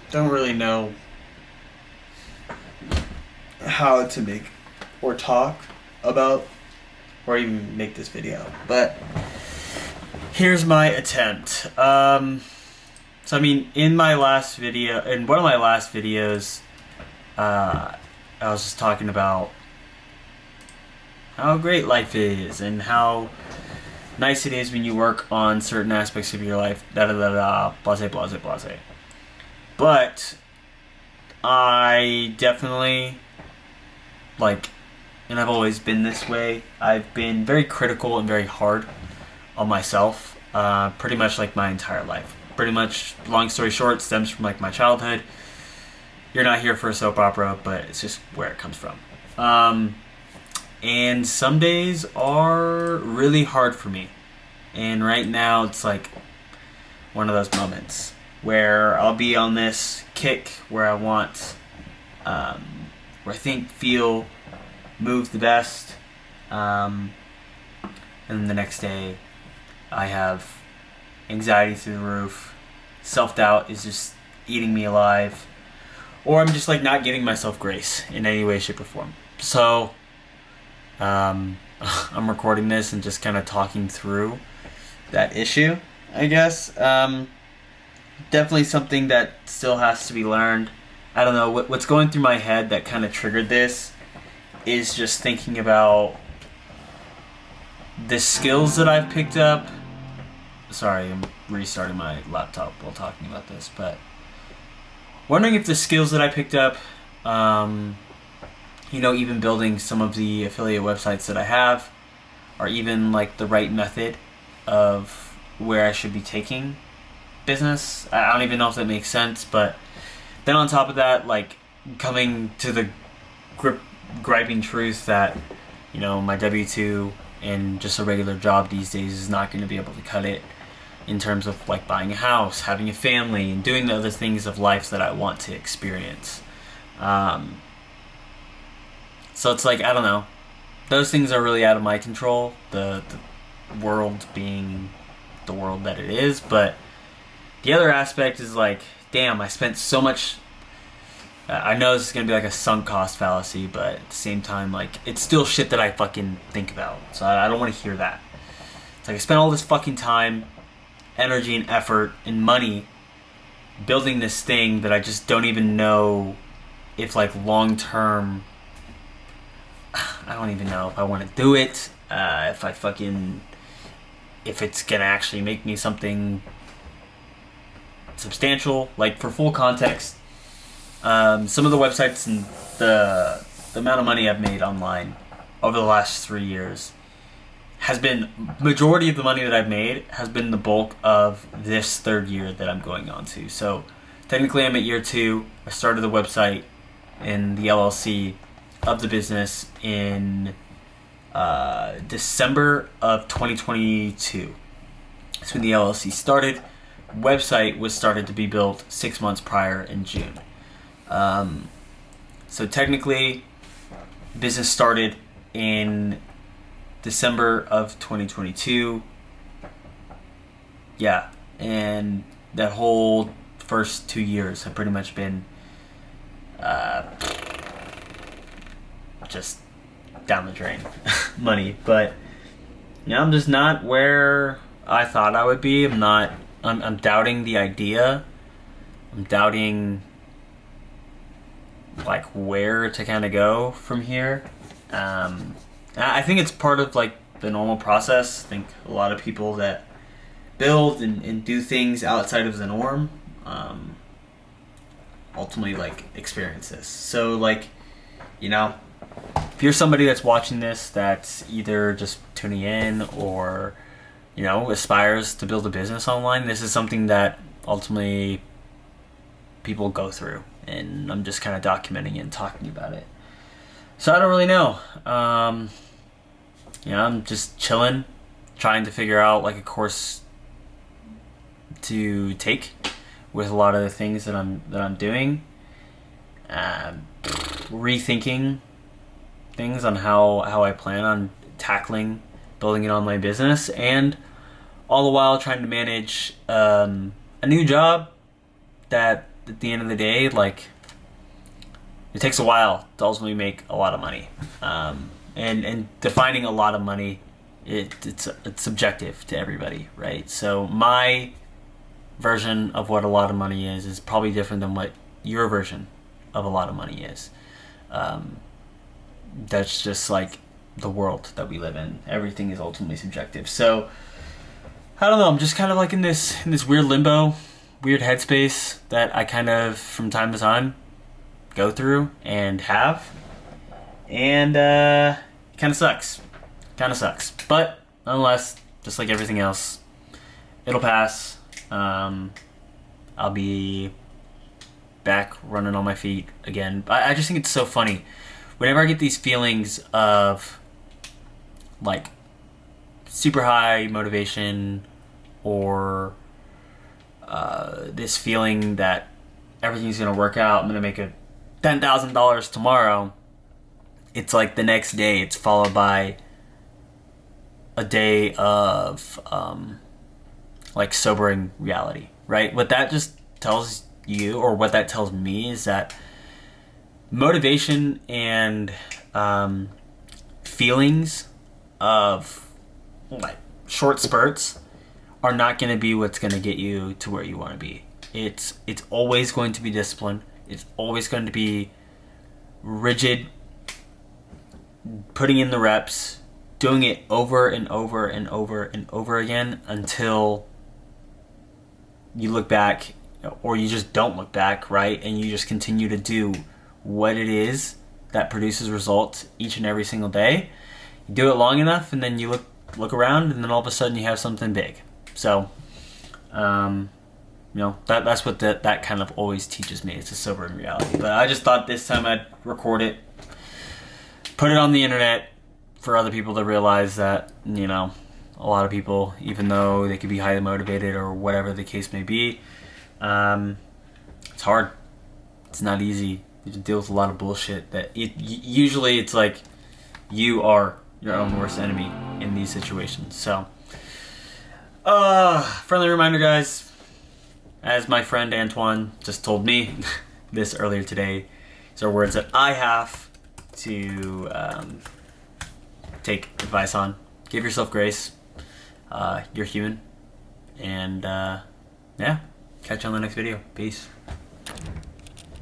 Don't really know how to make or talk about or even make this video, but here's my attempt. So I mean, in one of my last videos, I was just talking about how great life is and how nice it is when you work on certain aspects of your life, blase, blase, blase. But I definitely, and I've always been this way, I've been very critical and very hard on myself, pretty much like my entire life. Pretty much, long story short, stems from my childhood. You're not here for a soap opera, but it's just where it comes from. And some days are really hard for me. And right now it's one of those moments where I'll be on this kick where I want, where I think, feel, move the best. And then the next day I have anxiety through the roof. Self-doubt is just eating me alive. Or I'm just not giving myself grace in any way, shape, or form. So I'm recording this and just kind of talking through that issue, I guess. Definitely something that still has to be learned. I don't know, what's going through my head that kind of triggered this is just thinking about the skills that I've picked up. Sorry, I'm restarting my laptop while talking about this, but wondering if the skills that I picked up, even building some of the affiliate websites that I have, are even the right method of where I should be taking business. I don't even know if that makes sense, but then on top of that, coming to the griping truth that, my W-2 and just a regular job these days is not going to be able to cut it in terms of buying a house, having a family, and doing the other things of life that I want to experience. So it's I don't know. Those things are really out of my control. The world being the world that it is, but the other aspect is damn, I spent so much. I know this is gonna be a sunk cost fallacy, but at the same time, it's still shit that I fucking think about. So I don't want to hear that. It's I spent all this fucking time, energy, and effort and money building this thing that I just don't even know if long term. I don't even know if I want to do it. If it's gonna actually make me something substantial. For full context, some of the websites and the amount of money I've made online over the last 3 years has been, majority of the money that I've made has been the bulk of this third year that I'm going on to. So technically I'm at year 2. I started the website and the LLC of the business in December of 2022. That's when the LLC started. Website was started to be built 6 months prior in June. So technically, business started in December of 2022. Yeah, and that whole first 2 years have pretty much been just down the drain money. But I'm just not where I thought I would be. I'm doubting the idea. I'm doubting where to kind of go from here. I think it's part of the normal process. I think a lot of people that build and do things outside of the norm ultimately experience this. So if you're somebody that's watching this that's either just tuning in or aspires to build a business online, this is something that ultimately people go through, and I'm just kind of documenting it and talking about it. So I don't really know. I'm just chilling, trying to figure out a course to take with a lot of the things that I'm doing. Rethinking things on how I plan on building an online business, and all the while trying to manage a new job that at the end of the day, like, it takes a while to ultimately make a lot of money. And defining a lot of money, it's subjective to everybody, right? So my version of what a lot of money is probably different than what your version of a lot of money is. That's just like the world that we live in. Everything is ultimately subjective. So I don't know. I'm just kind of like in this weird limbo, weird headspace that I kind of from time to time go through and have, and kind of sucks. Kind of sucks. But nonetheless, just like everything else, it'll pass. I'll be back running on my feet again. I just think it's so funny. Whenever I get these feelings of like super high motivation or this feeling that everything's gonna work out, I'm gonna make a $10,000 tomorrow, it's like the next day it's followed by a day of like sobering reality, right? What that just tells you, or what that tells me, is that motivation and feelings of like short spurts are not going to be what's going to get you to where you want to be. It's always going to be discipline. It's always going to be rigid, putting in the reps, doing it over and over and over and over again until you look back, or you just don't look back, right? And you just continue to do what it is that produces results each and every single day. You do it long enough, and then you look around, and then all of a sudden you have something big. So, that's what that kind of always teaches me. It's a sobering reality. But I just thought this time I'd record it, put it on the internet for other people to realize that, a lot of people, even though they could be highly motivated or whatever the case may be, it's hard. It's not easy. You have to deal with a lot of bullshit that usually it's like you are your own worst enemy in these situations. So, friendly reminder, guys, as my friend Antoine just told me this earlier today, these are words that I have to take advice on. Give yourself grace. You're human. And yeah, catch you on the next video. Peace.